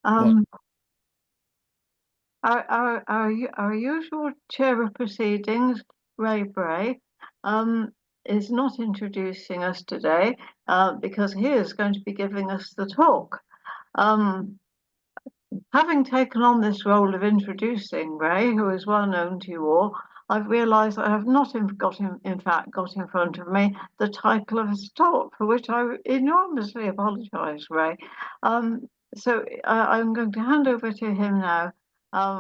What? Um, our usual chair of proceedings, Bray, is not introducing us today because he is going to be giving us the talk. Um, Having taken on this role of introducing Bray, who is well known to you all, I've realised I have not in fact, got in front of me the title of his talk, for which I enormously apologise, Ray. I'm going to hand over to him now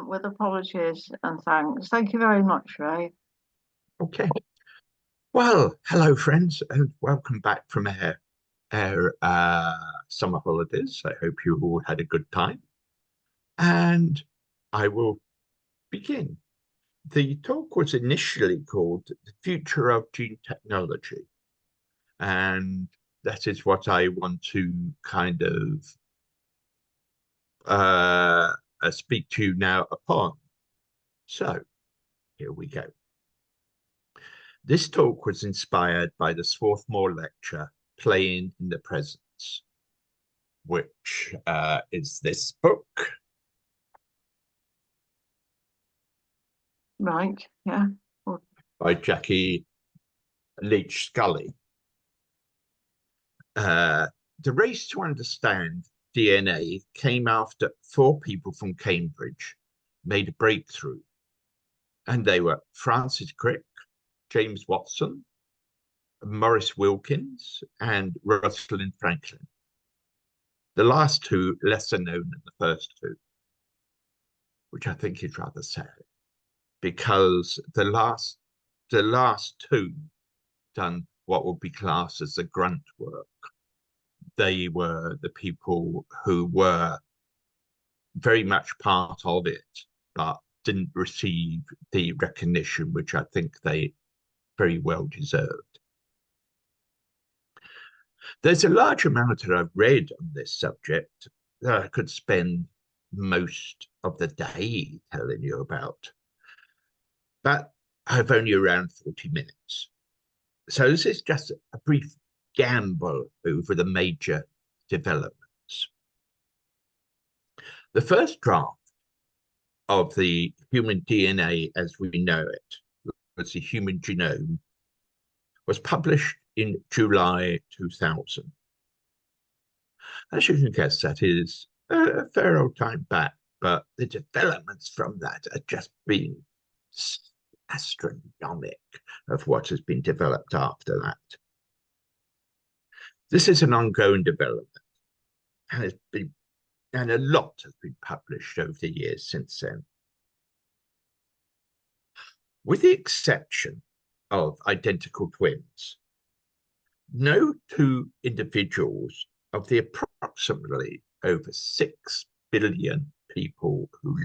with apologies and thanks. Thank you very much, Ray. Okay. Well, hello, friends, and welcome back from our summer holidays. I hope you all had a good time. And I will begin. The talk was initially called The Future of Gene Technology. And that is what I want to kind of speak to you now upon. So here we go. This talk was inspired by the Swarthmore lecture, Playing in the Presence, which is this book. Right, yeah. By Jackie Leach Scully. The race to understand DNA came after 4 people from Cambridge made a breakthrough, and they were Francis Crick, James Watson, Maurice Wilkins, and Rosalind Franklin. The last 2 lesser known than the first 2, which I think is rather sad, because the last 2 done what would be classed as the grunt work. They were the people who were very much part of it, but didn't receive the recognition which I think they very well deserved. There's a large amount that I've read on this subject that I could spend most of the day telling you about, but I've only around 40 minutes. So this is just a brief gamble over the major developments. The first draft of the human DNA as we know it, was the human genome, was published in July 2000. As you can guess, that is a fair old time back, but the developments from that have just been astronomic of what has been developed after that. This is an ongoing development, and a lot has been published over the years since then. With the exception of identical twins, no 2 individuals of the approximately over 6 billion people who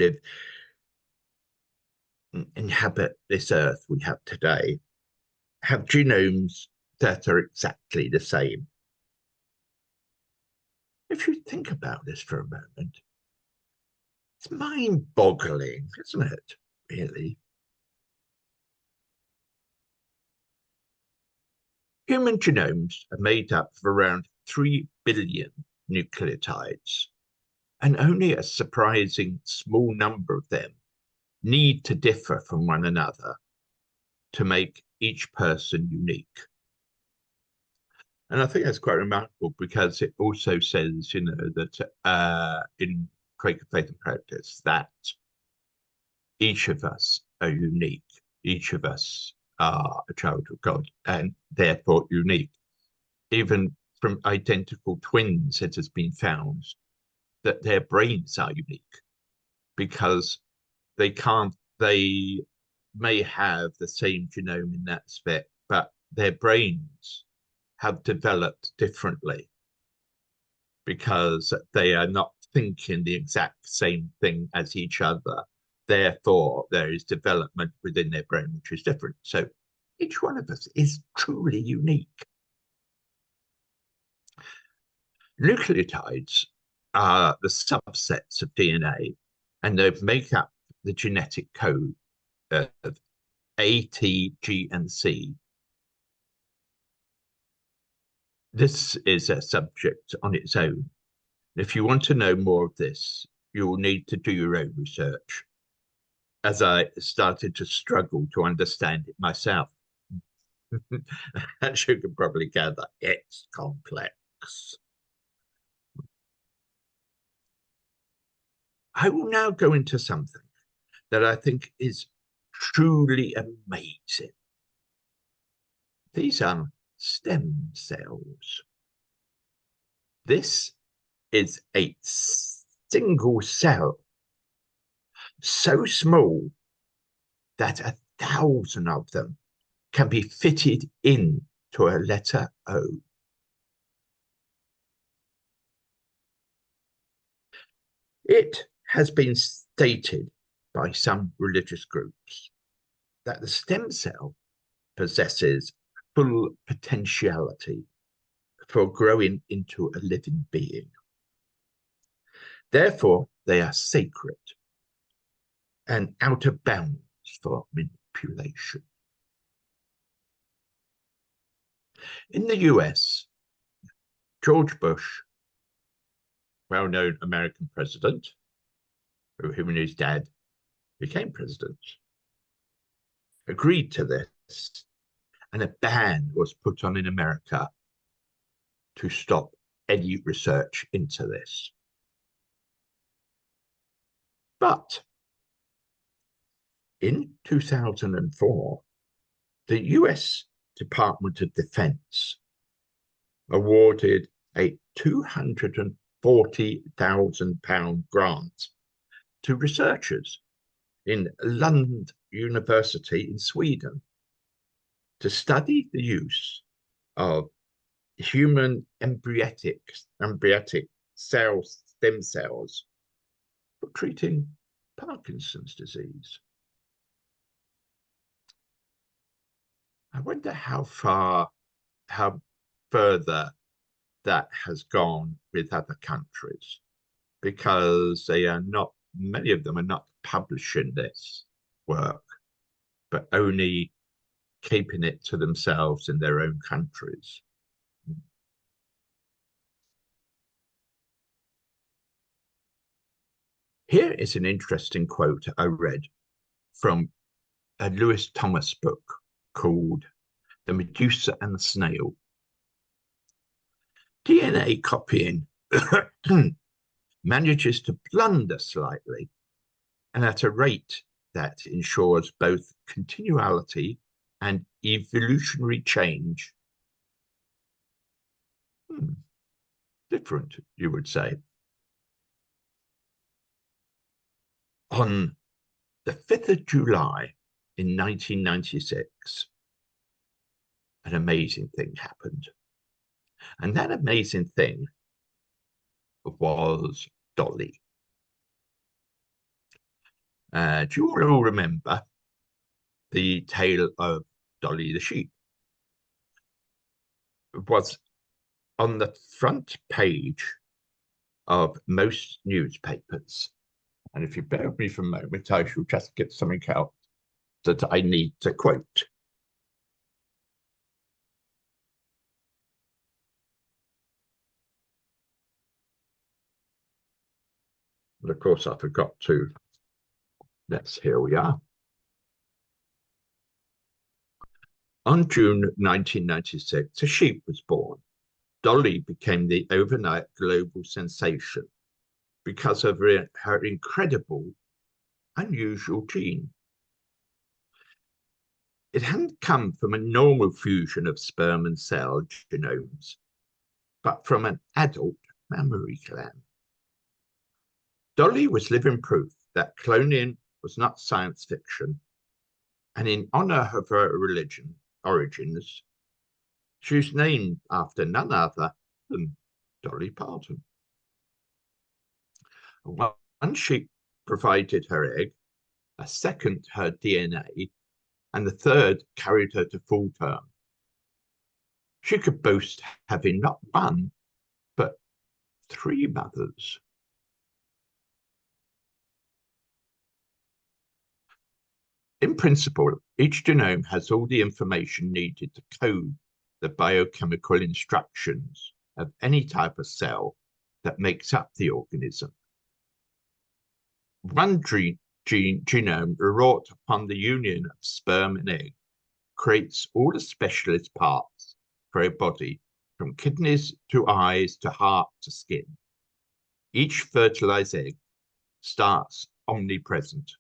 inhabit this earth we have today have genomes that are exactly the same. If you think about this for a moment, it's mind-boggling, isn't it, really? Human genomes are made up of around 3 billion nucleotides, and only a surprising small number of them need to differ from one another to make each person unique. And I think that's quite remarkable because it also says, that in Quaker Faith and Practice, that each of us are unique. Each of us are a child of God and therefore unique. Even from identical twins, it has been found that their brains are unique because they may have the same genome in that respect, but their brains have developed differently because they are not thinking the exact same thing as each other. Therefore, there is development within their brain which is different. So each one of us is truly unique. Nucleotides are the subsets of DNA, and they make up the genetic code of A, T, G, and C. This is a subject on its own. If you want to know more of this, you will need to do your own research, as I started to struggle to understand it myself. As you can probably gather, it's complex. I will now go into something that I think is truly amazing. These are stem cells. This is a single cell, so small that 1,000 of them can be fitted into a letter O. It has been stated by some religious groups that the stem cell possesses full potentiality for growing into a living being. Therefore, they are sacred and out of bounds for manipulation. In the US, George Bush, well-known American president, who him and his dad became president, agreed to this, and a ban was put on in America to stop any research into this. But in 2004, the US Department of Defense awarded a £240,000 grant to researchers in Lund University in Sweden to study the use of human embryonic stem cells for treating Parkinson's disease. I wonder how further that has gone with other countries, because they are not, many of them are not publishing this work, but only keeping it to themselves in their own countries. Here is an interesting quote I read from a Lewis Thomas book called The Medusa and the Snail. DNA copying manages to blunder slightly and at a rate that ensures both continuality and evolutionary change. Different, you would say. On the 5th of July in 1996, an amazing thing happened. And that amazing thing was Dolly. Do you all remember the tale of Dolly the sheep? It was on the front page of most newspapers. And if you bear with me for a moment, I shall just get something out that I need to quote. But of course, I forgot to. Here we are. On June 1996, a sheep was born. Dolly became the overnight global sensation because of her incredible, unusual gene. It hadn't come from a normal fusion of sperm and cell genomes, but from an adult mammary gland. Dolly was living proof that cloning was not science fiction, and in honor of her origins, she was named after none other than Dolly Parton. One sheep provided her egg, a second her DNA, and the third carried her to full term. She could boast having not one, but 3 mothers. In principle, each genome has all the information needed to code the biochemical instructions of any type of cell that makes up the organism. One genome wrought upon the union of sperm and egg creates all the specialist parts for a body, from kidneys to eyes to heart to skin. Each fertilized egg starts omnipresent,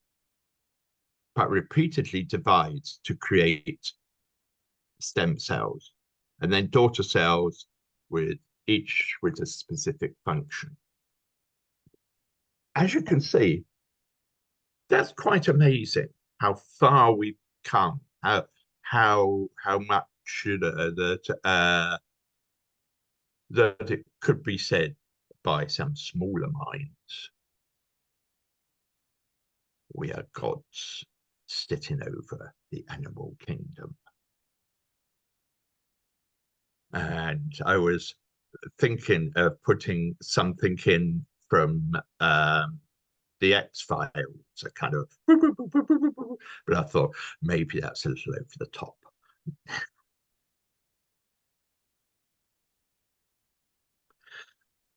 but repeatedly divides to create stem cells, and then daughter cells with each with a specific function. As you can see, that's quite amazing how far we've come, how much that it could be said by some smaller minds. We are gods sitting over the animal kingdom. And I was thinking of putting something in from the X-Files, a kind of, but I thought maybe that's a little over the top.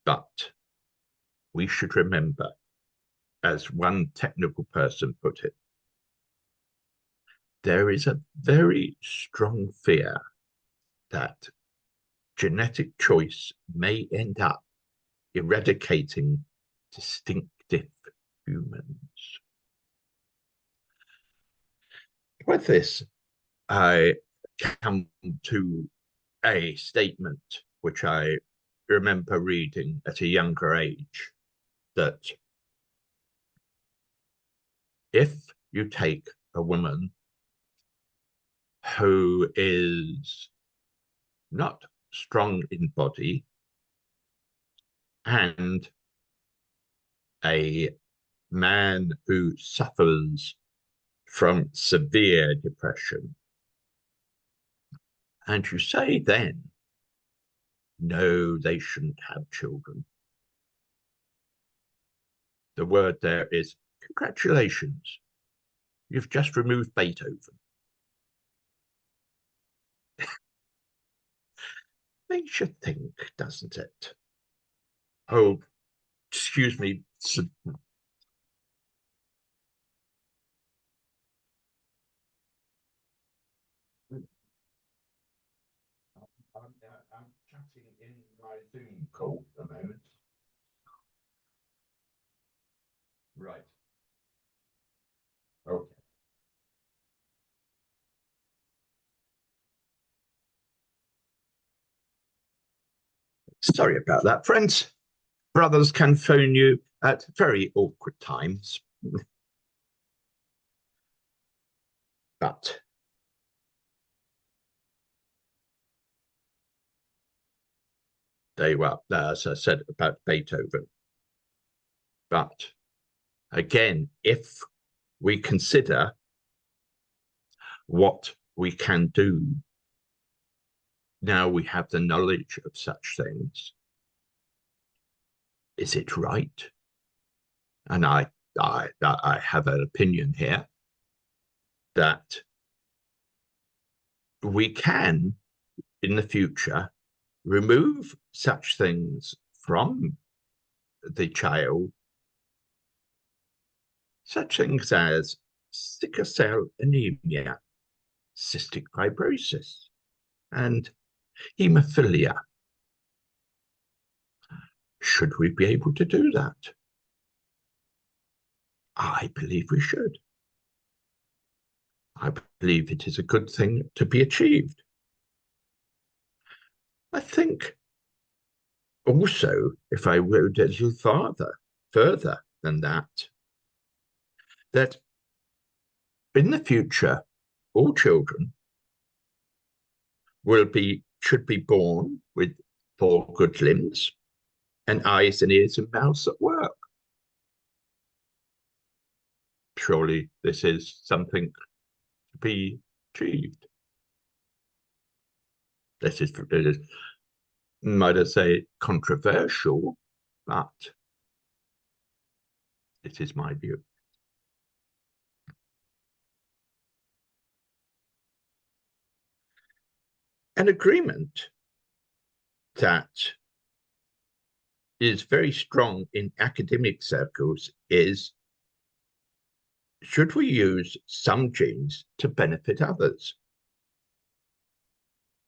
But we should remember, as one technical person put it, there is a very strong fear that genetic choice may end up eradicating distinctive humans. With this, I come to a statement which I remember reading at a younger age, that if you take a woman who is not strong in body and a man who suffers from severe depression, and you say then, no, they shouldn't have children. The word there is, congratulations, you've just removed Beethoven. Makes you think, doesn't it? Oh, excuse me. I'm chatting in my Zoom call at the moment. Right. Okay. Sorry about that, friends. Brothers can phone you at very awkward times. But they were, as I said about Beethoven. But again, if we consider what we can do, now we have the knowledge of such things, is it right? And I have an opinion here that we can, in the future, remove such things from the child, such things as sickle cell anemia, cystic fibrosis, and hemophilia. Should we be able to do that? I believe we should. I believe it is a good thing to be achieved. I think also, if I went a little further than that in the future, all children should be born with 4 good limbs and eyes and ears and mouths that work. Surely this is something to be achieved. This is, might I say, controversial, but it is my view. An agreement that is very strong in academic circles is, should we use some genes to benefit others?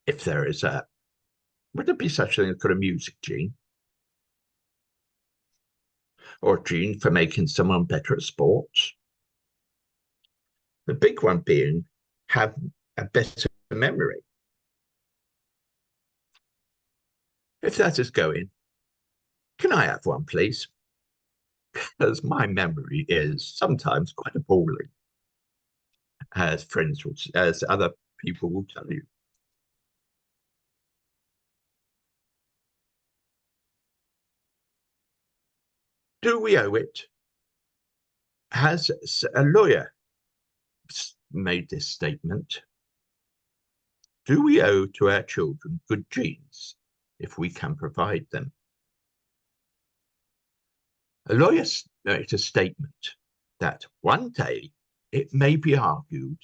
If there is would there be such a thing as called a music gene? Or a gene for making someone better at sports? The big one being have a better memory. If that is going, can I have one, please? Because my memory is sometimes quite appalling, as friends will, as other people will tell you. Do we owe it? Has a lawyer made this statement? Do we owe to our children good genes if we can provide them? A lawyer made a statement that one day it may be argued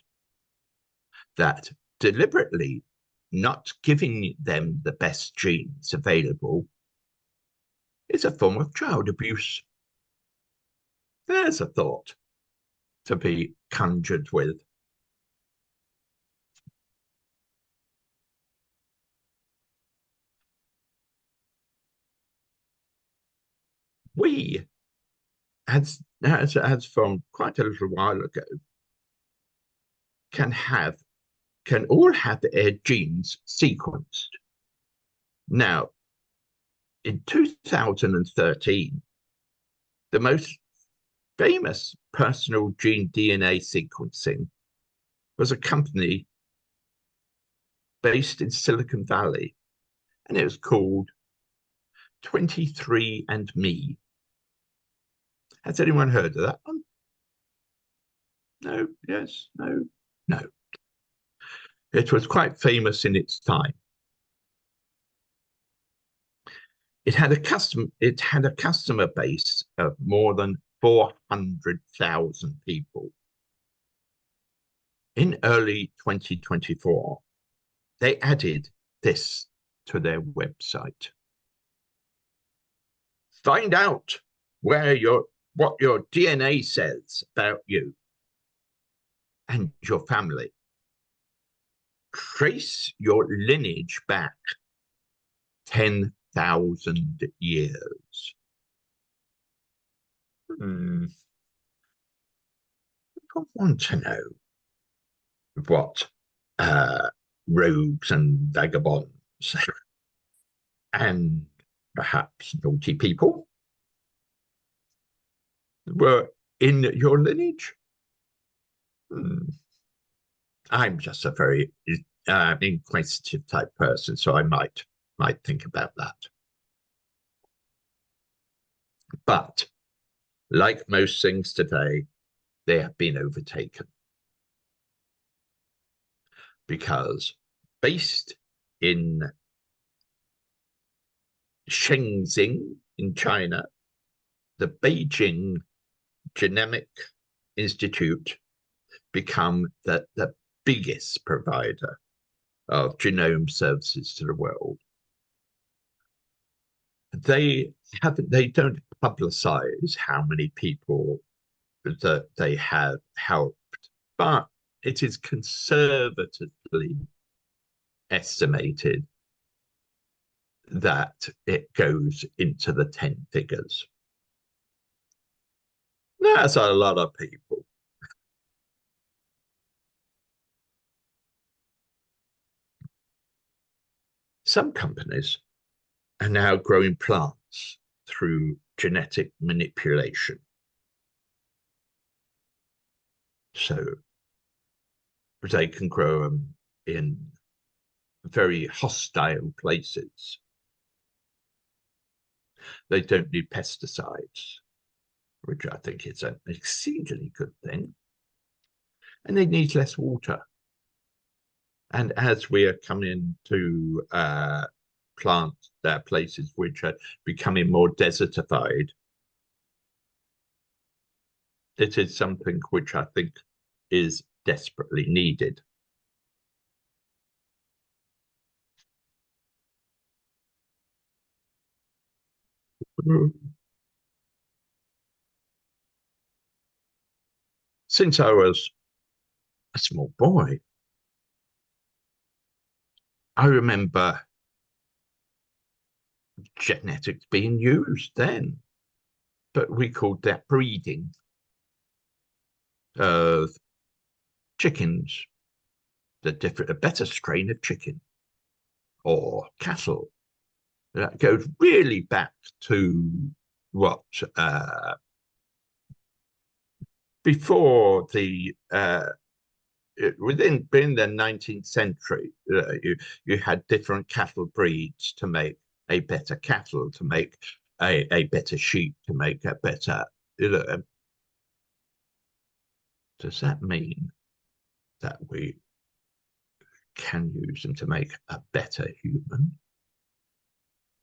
that deliberately not giving them the best genes available is a form of child abuse. There's a thought to be conjured with. We, as from quite a little while ago, can all have their genes sequenced. Now, in 2013, the most famous personal gene DNA sequencing was a company based in Silicon Valley, and it was called 23andMe. Has anyone heard of that one? No, yes, no, no. It was quite famous in its time. It had a customer base of more than 400,000 people. In early 2024, they added this to their website. Find out what your DNA says about you and your family. Trace your lineage back 10,000 years. I want to know what rogues and vagabonds and perhaps naughty people were in your lineage. I'm just a very inquisitive type person, so I might think about that. But like most things today, they have been overtaken. Because based in Shenzhen in China, the Beijing Genomic Institute become the biggest provider of genome services to the world. They don't publicize how many people that they have helped, but it is conservatively estimated that it goes into the 10 figures. That's a lot of people. Some companies are now growing plants through genetic manipulation. So they can grow them in very hostile places. They don't need pesticides, which I think is an exceedingly good thing. And they need less water. And as we are coming to plant places which are becoming more desertified, it is something which I think is desperately needed. Since I was a small boy, I remember genetics being used then, but we called that breeding of chickens, a better strain of chicken or cattle. That goes really back to what before the within the 19th century, you had different cattle breeds to make a better cattle, to make a better sheep, to make a better. Does that mean that we can use them to make a better human?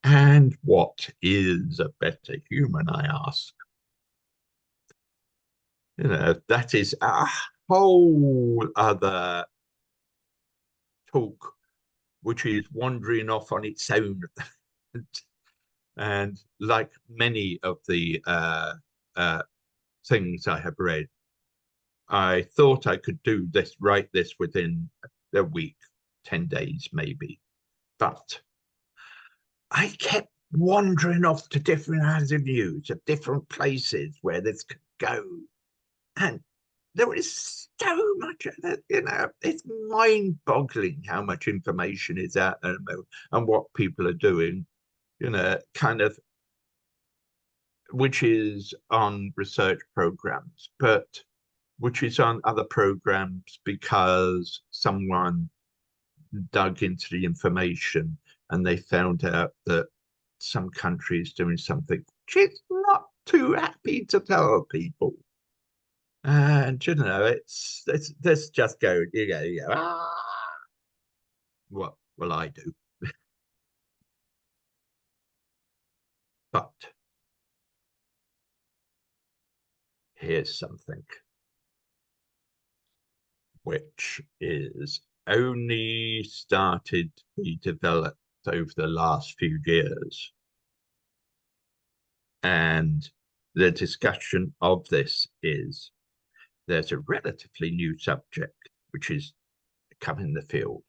And what is a better human, I ask? That is a whole other talk, which is wandering off on its own. And like many of the things I have read, I thought I could write this within a week, 10 days maybe. But I kept wandering off to different avenues of different places where this could go. And there is so much, it's mind-boggling how much information is out there and what people are doing, kind of, which is on research programs, but which is on other programs because someone dug into the information and they found out that some country is doing something which is not too happy to tell people. And it's this just go, what will I do? But here's something which is only started to be developed over the last few years. And the discussion of this is there's a relatively new subject which is coming in the field.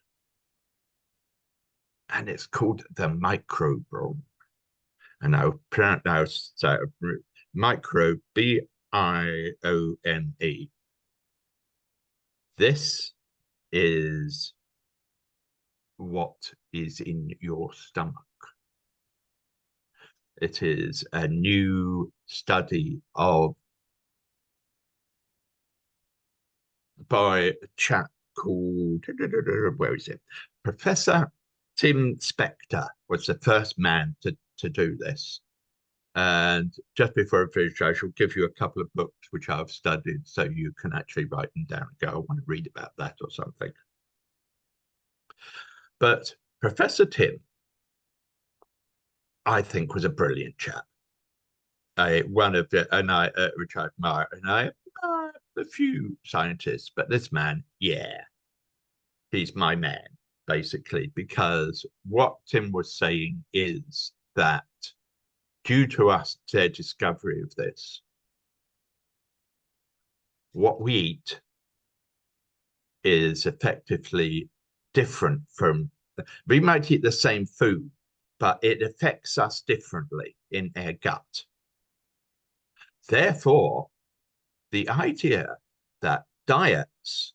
And it's called the microbiome. And I'll pronounce micro, B-I-O-N-E. This is what is in your stomach. It is a new study by a chap called, where is it? Professor Tim Spector was the first man to do this. And just before I finish, I shall give you a couple of books which I've studied so you can actually write them down and go, I want to read about that or something. But Professor Tim, I think, was a brilliant chap. One of the, and I, which I admire, and I admire a few scientists, but this man, yeah, he's my man, basically, because what Tim was saying is that due to their discovery of this, what we eat is effectively different from, we might eat the same food, but it affects us differently in our gut. Therefore, the idea that diets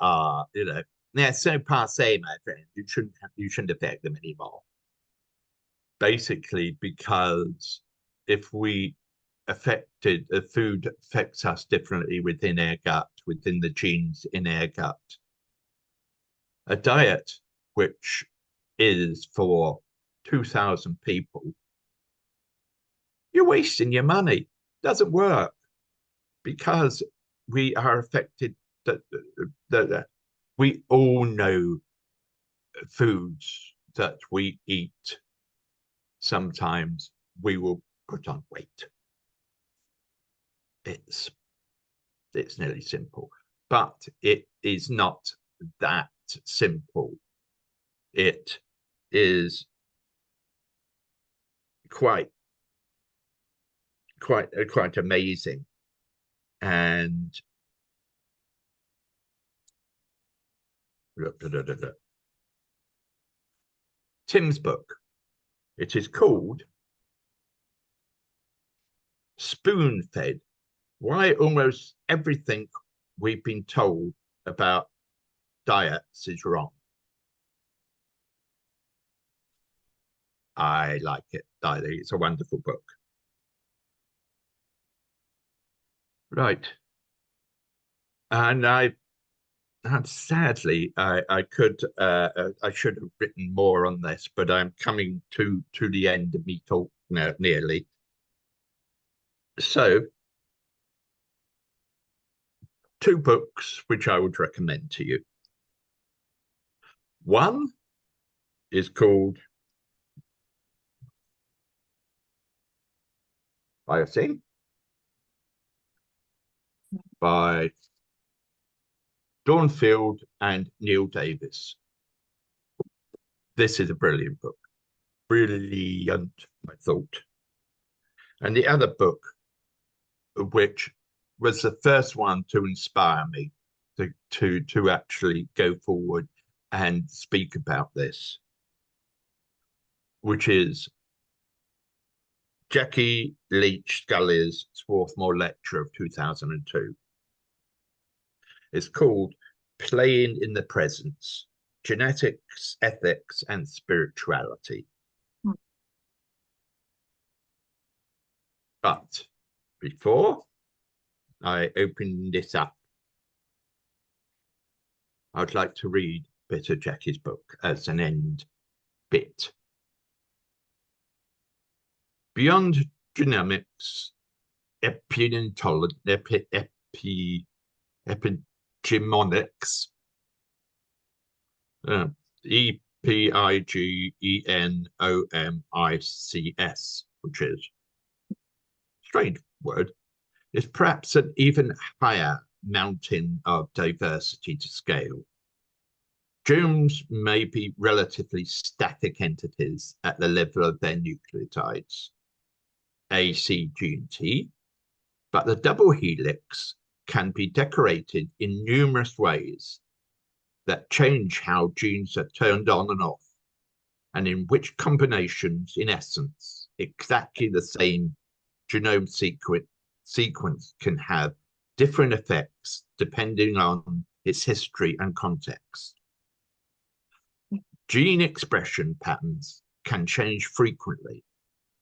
are, they're so passe, my friend, you shouldn't affect them anymore. Basically, because if food affects us differently within our gut, within the genes in our gut. A diet which is for 2,000 people, you're wasting your money. Doesn't work because we are affected. We all know foods that we eat. Sometimes we will put on weight. It's nearly simple, but it is not that simple. It is quite quite amazing. And Tim's book, it is called Spoon Fed: Why Almost Everything We've Been Told About Diets is Wrong. I like it. I think it's a wonderful book. Right. And sadly, I should have written more on this, but I'm coming to the end of me talk now, nearly. So, two books which I would recommend to you. One is called Biosync by Dawn Field and Neil Davis. This is a brilliant book. Brilliant, I thought. And the other book, which was the first one to inspire me to actually go forward and speak about this, which is Jackie Leach Scully's Swarthmore Lecture of 2002. It's called Playing in the Presence: Genetics, Ethics, and Spirituality. But before I open this up, I'd like to read a bit of Jackie's book as an end bit. Beyond genomics, epigenomics, EPIGENOMICS, which is a strange word, is perhaps an even higher mountain of diversity to scale. Genomes may be relatively static entities at the level of their nucleotides, A, C, G, and T, but the double helix can be decorated in numerous ways that change how genes are turned on and off, and in which combinations, in essence, exactly the same genome sequence can have different effects depending on its history and context. Gene expression patterns can change frequently,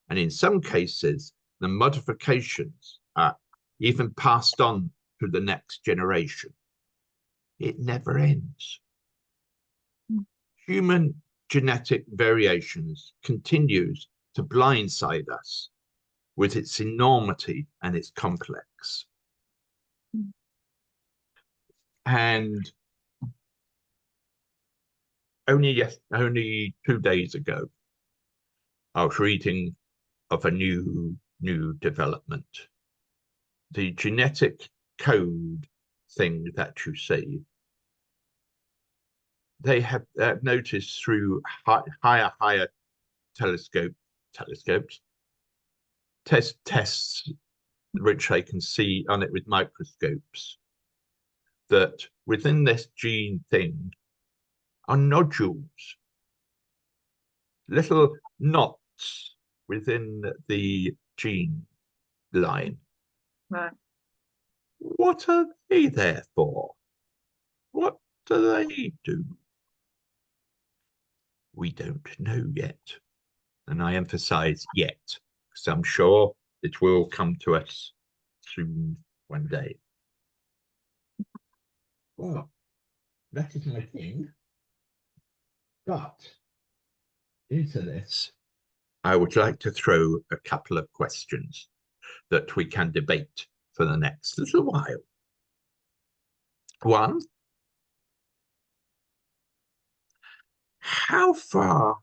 and in some cases, the modifications are even passed on to the next generation. It never ends. Human genetic variations continues to blindside us with its enormity and its complex. And only 2 days ago, I was reading of a new development. The genetic code thing that you see, they have noticed through higher telescopes, tests which they can see on it with microscopes, that within this gene thing are nodules, little knots within the gene line. Right. What are they there for? What do they do? We don't know yet. And I emphasize yet, because I'm sure it will come to us soon one day. Well, that is my thing. But into this, I would like to throw a couple of questions that we can debate for the next little while. One, how far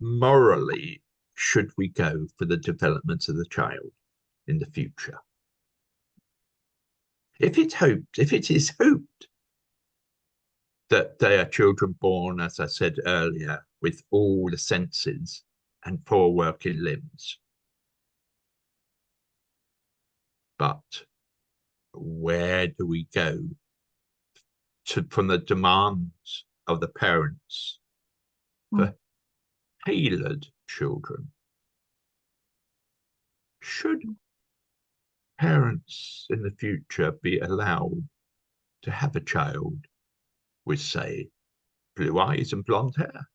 morally should we go for the development of the child in the future? If it is hoped that they are children born, as I said earlier, with all the senses and 4 working limbs. But where do we go from the demands of the parents for tailored children? Should parents in the future be allowed to have a child with, say, blue eyes and blonde hair?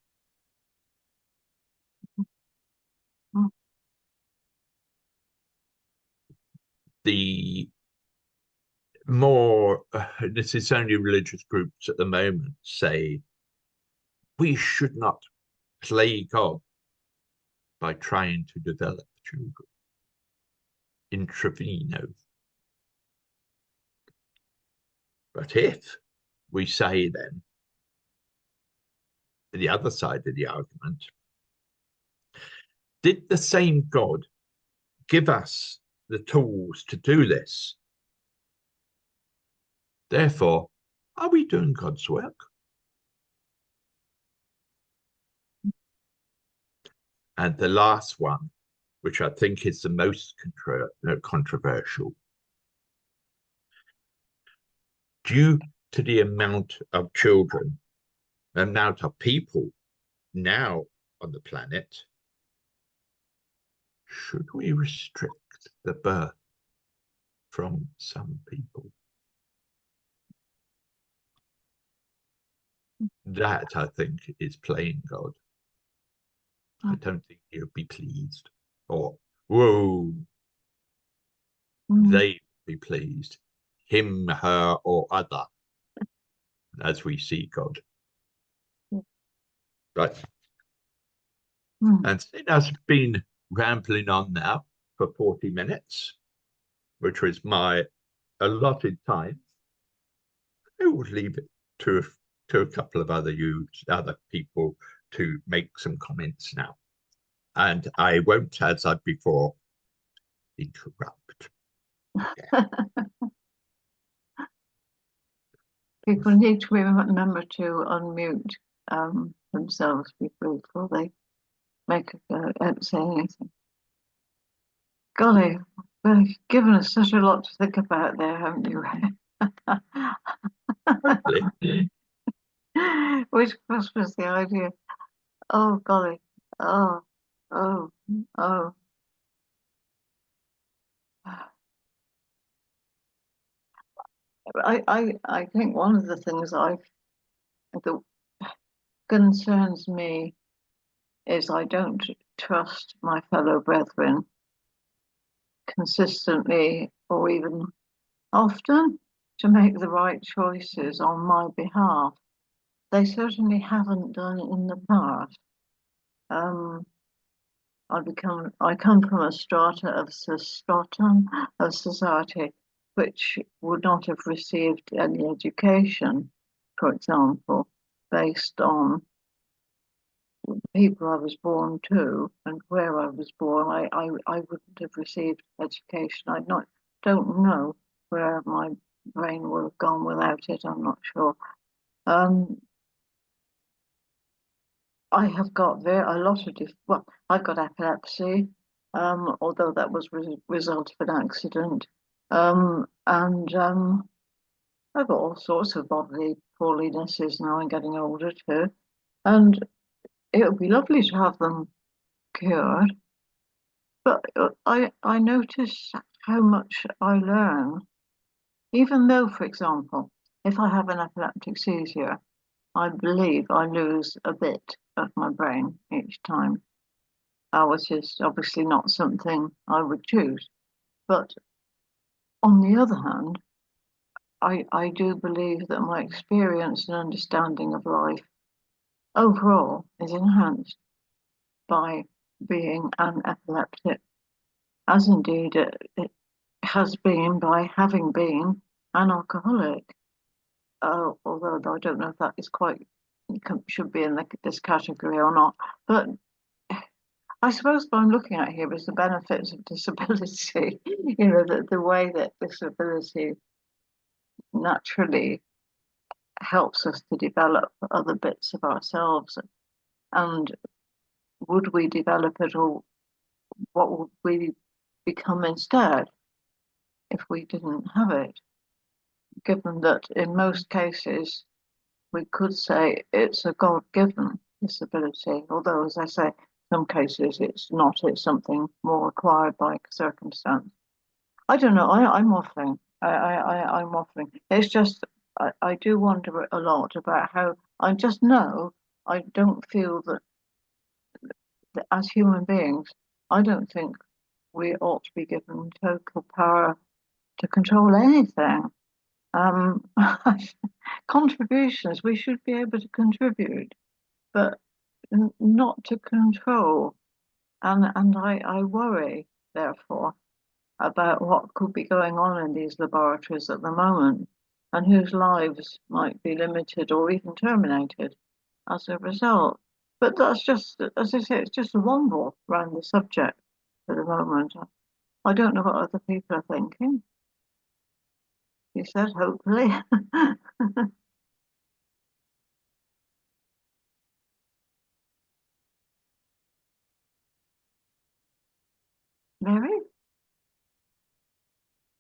The more, this is only religious groups at the moment, say we should not play God by trying to develop children intraveno. But if we say then, the other side of the argument, did the same God give us the tools to do this? Therefore, are we doing God's work? And the last one, which I think is the most controversial, due to the amount of children, the amount of people now on the planet, should we restrict the birth from some people? That, I think, is playing God. I don't think he'll be pleased. Or, whoa, they will be pleased. Him, her, or other, as we see God. But, and it has been rambling on now for 40 minutes, which was my allotted time. I would leave it to a couple of other people to make some comments now. And I won't, as I before, interrupt. Yeah. People need to remember to unmute themselves before they make say anything. Golly, you've given us such a lot to think about there, haven't you? Which was the idea? Oh, golly. Oh. I think one of the things that concerns me is I don't trust my fellow brethren consistently or even often to make the right choices on my behalf. They certainly haven't done it in the past. I come from a stratum of society which would not have received any education, for example, based on people I was born to and where I was born. I wouldn't have received education. Don't know where my brain would have gone without it. I'm not sure. I have got a lot of I've got epilepsy, although that was result of an accident, and I've got all sorts of bodily poorlinesses now. I'm getting older too, and it would be lovely to have them cured. But I notice how much I learn, even though, for example, if I have an epileptic seizure, I believe I lose a bit of my brain each time, which is obviously not something I would choose. But on the other hand, I do believe that my experience and understanding of life overall is enhanced by being an epileptic, as indeed it has been by having been an alcoholic. Although I don't know if that is should be in this category or not. But I suppose what I'm looking at here is the benefits of disability. The way that disability naturally helps us to develop other bits of ourselves. And would we develop it, or what would we become instead if we didn't have it? Given that in most cases we could say it's a God-given disability, although, as I say, some cases it's not, it's something more acquired by circumstance. I don't know, I'm waffling. I'm waffling. It's just, I do wonder a lot about how, I just know I don't feel that as human beings, I don't think we ought to be given total power to control anything. Um, Contributions, we should be able to contribute, but not to control. And I worry, therefore, about what could be going on in these laboratories at the moment and whose lives might be limited or even terminated as a result. But that's just, as I say, it's just a womble around the subject at the moment. I don't know what other people are thinking. You said, hopefully. Mary?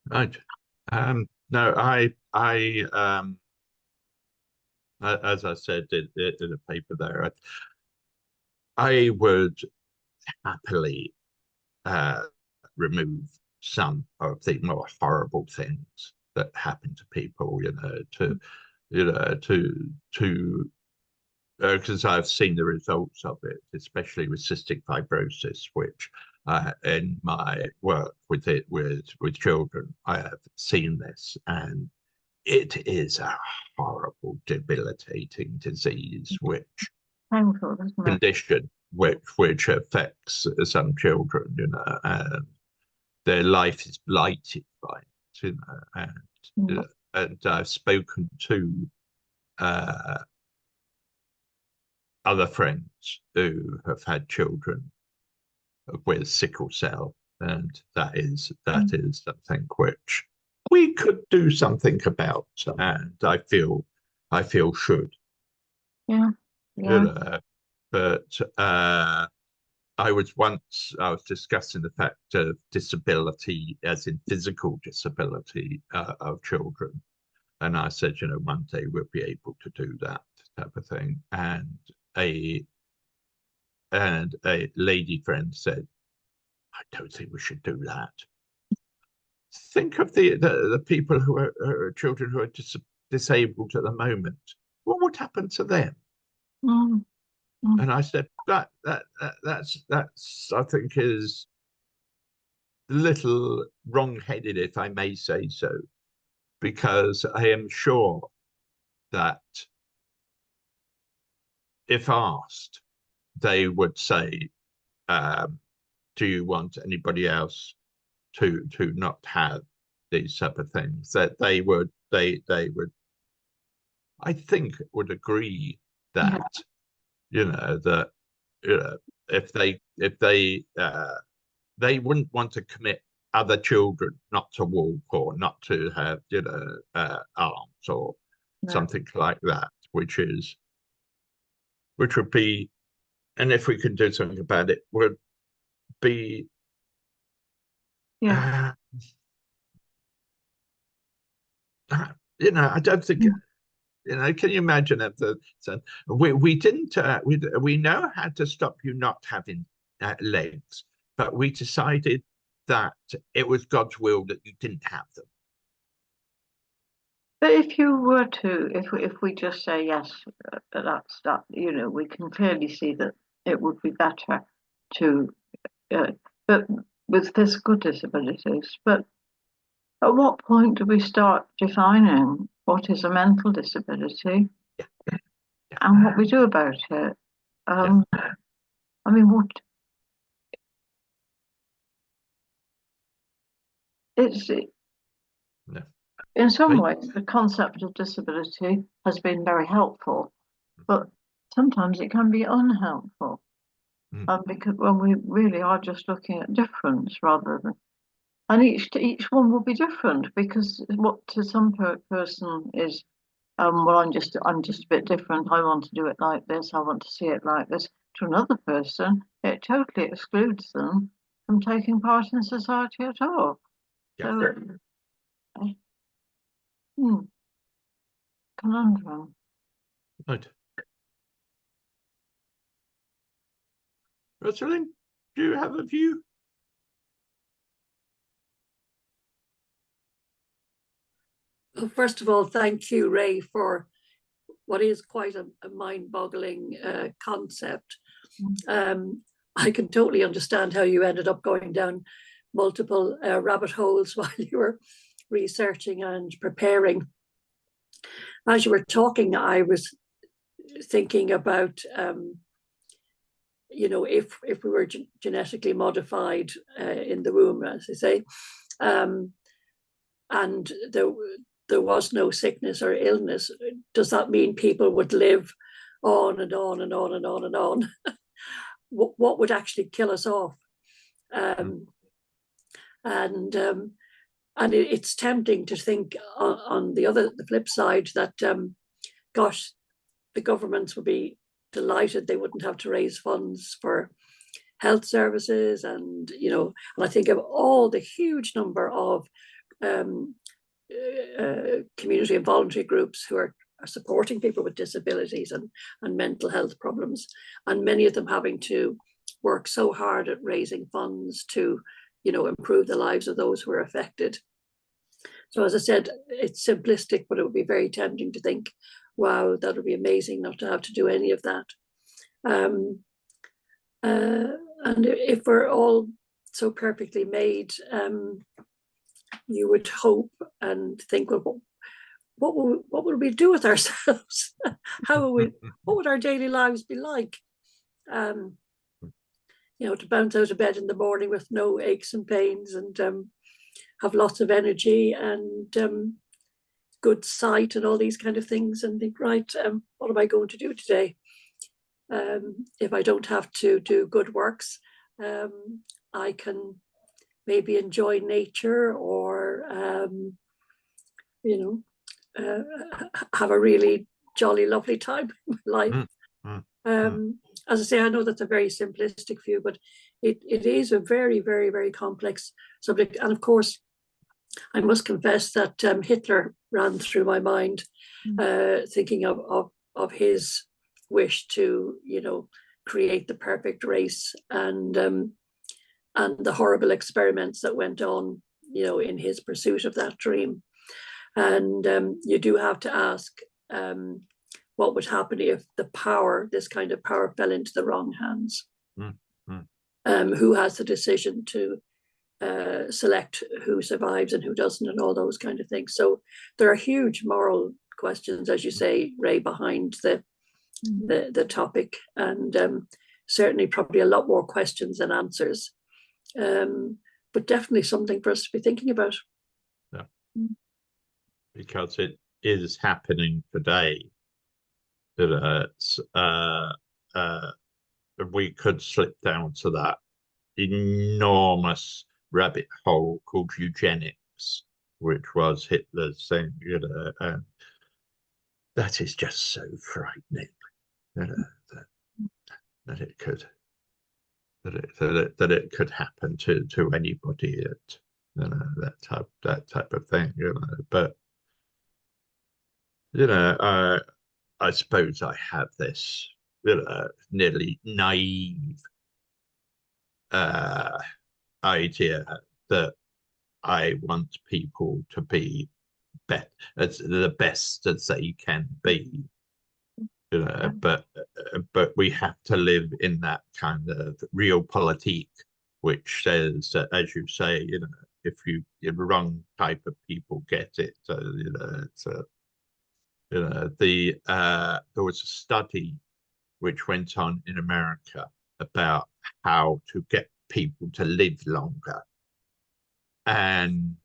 Right. No, as I said in a paper there, I would happily remove some of the more horrible things that happen to people, because I've seen the results of it, especially with cystic fibrosis, which in my work with children, I have seen this, and it is a horrible, debilitating disease, which Painful, isn't it? condition which affects some children, and their life is blighted by it, Mm. and I've spoken to other friends who have had children with sickle cell, and that is something which we could do something about, and I feel should. Yeah, You yeah, know, but I was discussing the fact of disability, as in physical disability of children, and I said, one day we'll be able to do that type of thing, a a lady friend said, I don't think we should do that. Think of the people who are children who are disabled at the moment. What would happen to them? mm, mm, And I said that's I think is a little wrong-headed, if I may say so, because I am sure that if asked, they would say, "Do you want anybody else to not have these type of things?" That they would, I think, would agree yeah, that that if they wouldn't want to commit other children not to walk or not to have arms or no, something like that, which would be, and if we can do something about it, would be yeah, uh, I don't think. mm, Can you imagine if so we didn't we know how to stop you not having legs, but we decided that it was God's will that you didn't have them. But if you were to, if we just say yes, that's that, we can clearly see that it would be better to, uh, but with physical disabilities. But at what point do we start defining what is a mental disability Yeah, yeah, and what we do about it? yeah. I mean, what it's No. in some But, ways the concept of disability has been very helpful, but sometimes it can be unhelpful. mm, Because when we really are just looking at difference rather than, and each one will be different because what to some person is, well, I'm just a bit different. I want to do it like this. I want to see it like this. To another person, it totally excludes them from taking part in society at all. Yeah. So, conundrum. Right. Rosalind, do you have a view? Well, first of all, thank you, Ray, for what is quite a mind-boggling concept. I can totally understand how you ended up going down multiple rabbit holes while you were researching and preparing. As you were talking, I was thinking about, if we were genetically modified in the womb, as I say, and there was no sickness or illness, does that mean people would live on and on and on and on and on? What would actually kill us off? And it's tempting to think on the flip side that, gosh, the governments would be delighted. They wouldn't have to raise funds for health services, and and I think of all the huge number of community and voluntary groups who are supporting people with disabilities and mental health problems, and many of them having to work so hard at raising funds to improve the lives of those who are affected. So as I said, it's simplistic, but it would be very tempting to think, wow, that would be amazing not to have to do any of that. And if we're all so perfectly made, you would hope and think, well, what will we do with ourselves? What would our daily lives be like? To bounce out of bed in the morning with no aches and pains, and have lots of energy and good sight and all these kind of things, and think, right, what am I going to do today? If I don't have to do good works, I can maybe enjoy nature, or have a really jolly, lovely time in my life. As I say, I know that's a very simplistic view, but it is a very, very, very complex subject. And of course, I must confess that Hitler ran through my mind, thinking of his wish to, create the perfect race, and the horrible experiments that went on, in his pursuit of that dream. And you do have to ask, what would happen if this kind of power fell into the wrong hands? Who has the decision to select who survives and who doesn't, and all those kind of things. So there are huge moral questions, as you say, Ray, behind the topic, and certainly probably a lot more questions than answers, but definitely something for us to be thinking about. Yeah. Because it is happening today. We could slip down to that enormous rabbit hole called eugenics, which was Hitler's thing. That is just so frightening that it could happen to anybody at that type of thing. But I suppose I have this nearly naive idea that I want people to be the best as they can be, but we have to live in that kind of realpolitik, which says, as you say, if the wrong type of people get it, there was a study which went on in America about how to get people to live longer. And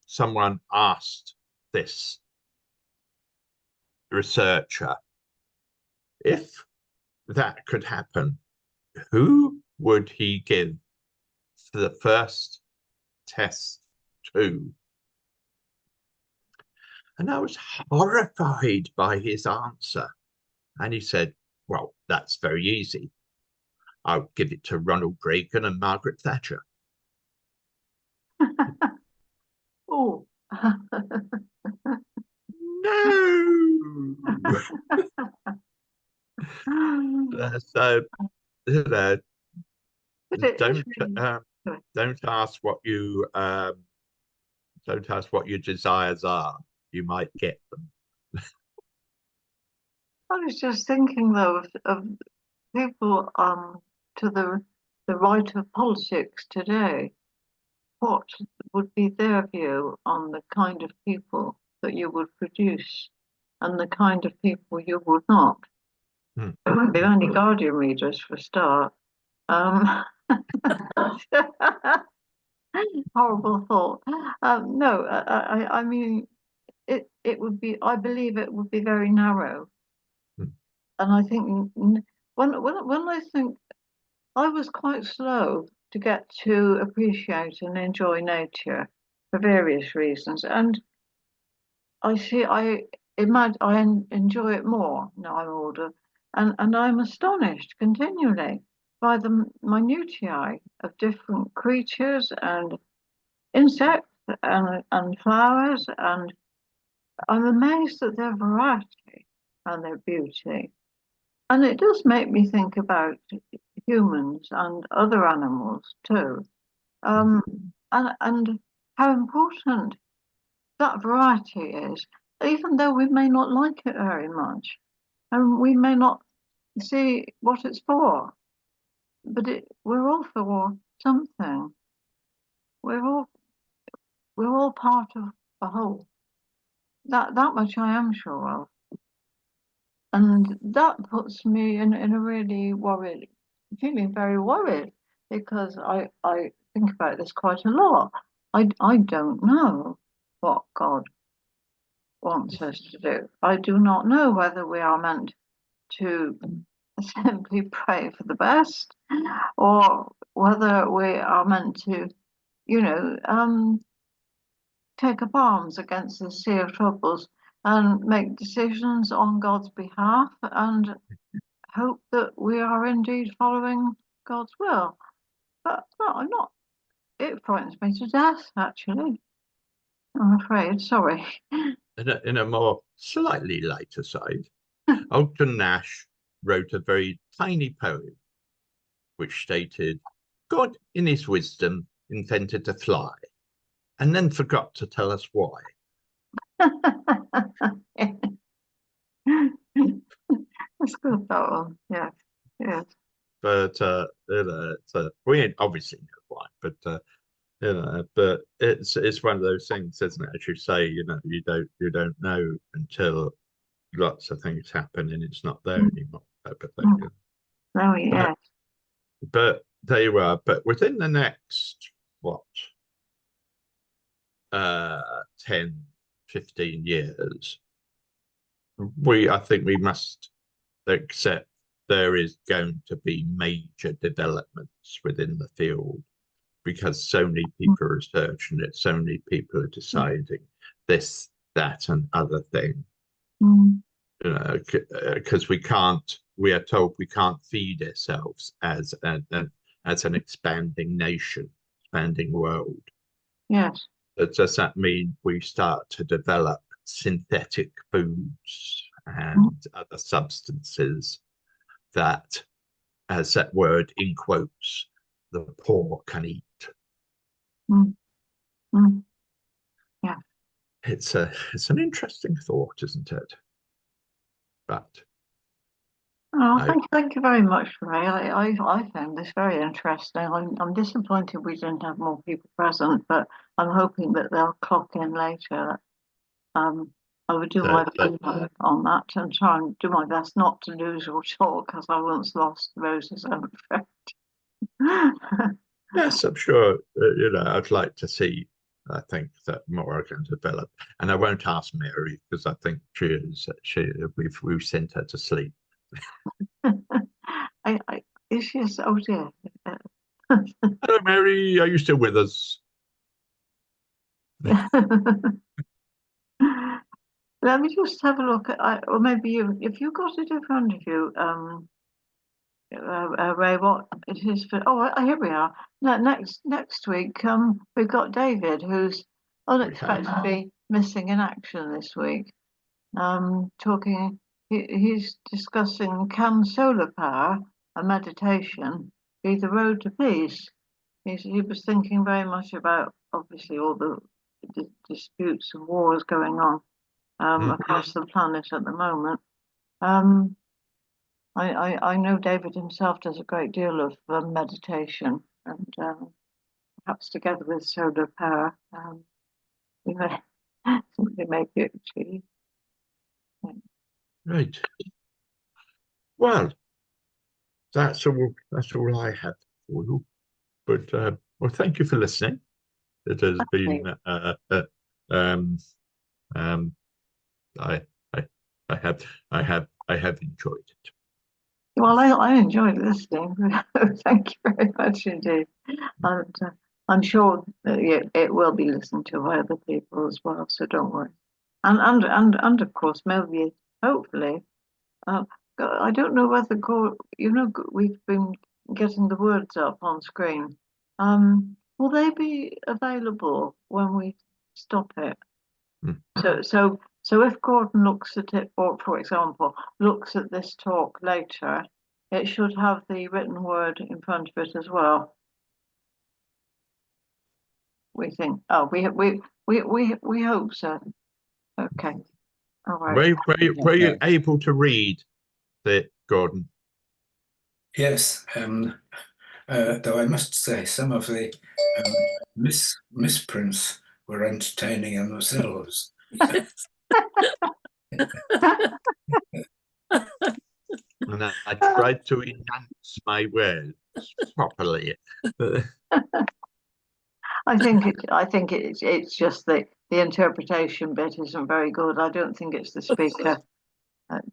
someone asked this researcher, if that could happen, who would he give the first test to? And I was horrified by his answer. And he said, Well, that's very easy. I'll give it to Ronald Reagan and Margaret Thatcher. Oh. No. So, you know, don't ask what you don't ask what your desires are. You might get them. I was just thinking though of people to the right of politics today. What would be their view on the kind of people that you would produce and the kind of people you would not? It wouldn't be only Guardian readers for a start. Horrible thought. No, I mean, it would be, I believe it would be very narrow. And I think when I think I was quite slow to get to appreciate and enjoy nature for various reasons. And I imagine I enjoy it more now I'm older. And I'm astonished continually by the minutiae of different creatures and insects and flowers. And I'm amazed at their variety and their beauty. And it does make me think about humans and other animals too, and how important that variety is, even though we may not like it very much, and we may not see what it's for, but we're all for something. We're all part of a whole. That much I am sure of. And that puts me in a really worried, feeling very worried, because I think about this quite a lot. I don't know what God wants us to do. I do not know whether we are meant to simply pray for the best, or whether we are meant to, take up arms against the sea of troubles and make decisions on God's behalf and hope that we are indeed following God's will. But no, I'm not. It frightens me to death, actually. I'm afraid. Sorry. In a more slightly lighter side, Ogden Nash wrote a very tiny poem which stated, God, in his wisdom, invented to fly, and then forgot to tell us why. That's good, that one. Yeah. Yes. But we obviously know why, but but it's one of those things, isn't it? As you say, you don't know until lots of things happen and it's not there anymore. Oh yeah. But they were. But within the next 10, 15 years, I think we must accept there is going to be major developments within the field, because so many people are researching it, so many people are deciding this, that, and other thing. Because we are told we can't feed ourselves as an expanding nation, expanding world. Yes. But does that mean we start to develop synthetic foods and other substances that, as that word in quotes, the poor can eat? Yeah. It's an interesting thought, isn't it? But thank you very much, Ray. I found this very interesting. I'm disappointed we didn't have more people present, but I'm hoping that they'll clock in later. I would do my best on that and try and do my best not to lose your talk, because I once lost Rose's, I'm afraid. Yes, I'm sure. I'd like to see. I think that more can develop, and I won't ask Mary because I think we've sent her to sleep. Is she? Oh dear. Hello, Mary. Are you still with us? Let me just have a look at, or maybe you, if you got it in front of you, Ray, what it is for? Oh, here we are. No, next week, we've got David, who's unexpectedly missing in action this week. Talking, he's discussing, can solar power and meditation be the road to peace? He was thinking very much about, obviously, all the disputes and wars going on across the planet at the moment. I know David himself does a great deal of meditation, and perhaps together with solar power, we may make it achieve. Right. Well, that's all I had for you. But well, thank you for listening. It has been I have enjoyed it. Well, I enjoyed listening. Thank you very much indeed. And I'm sure that it will be listened to by other people as well, so don't worry. And of course, maybe, hopefully, I don't know whether, we've been getting the words up on screen. Will they be available when we stop it? So if Gordon looks at it, or for example, looks at this talk later, it should have the written word in front of it as well. We think. Oh, we hope so. Okay. All right. Were you able to read it, Gordon? Yes. Though I must say some of the misprints were entertaining in themselves. And I tried to enhance my words properly. I think it's just that the interpretation bit isn't very good. I don't think it's the speaker. But,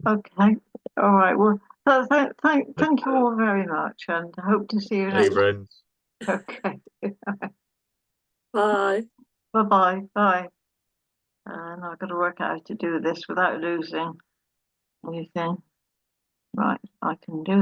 okay. All right. Well, thank you all very much, and I hope to see you next. Friends. Okay. Bye. Bye. And I've got to work out how to do this without losing anything. Right, I can do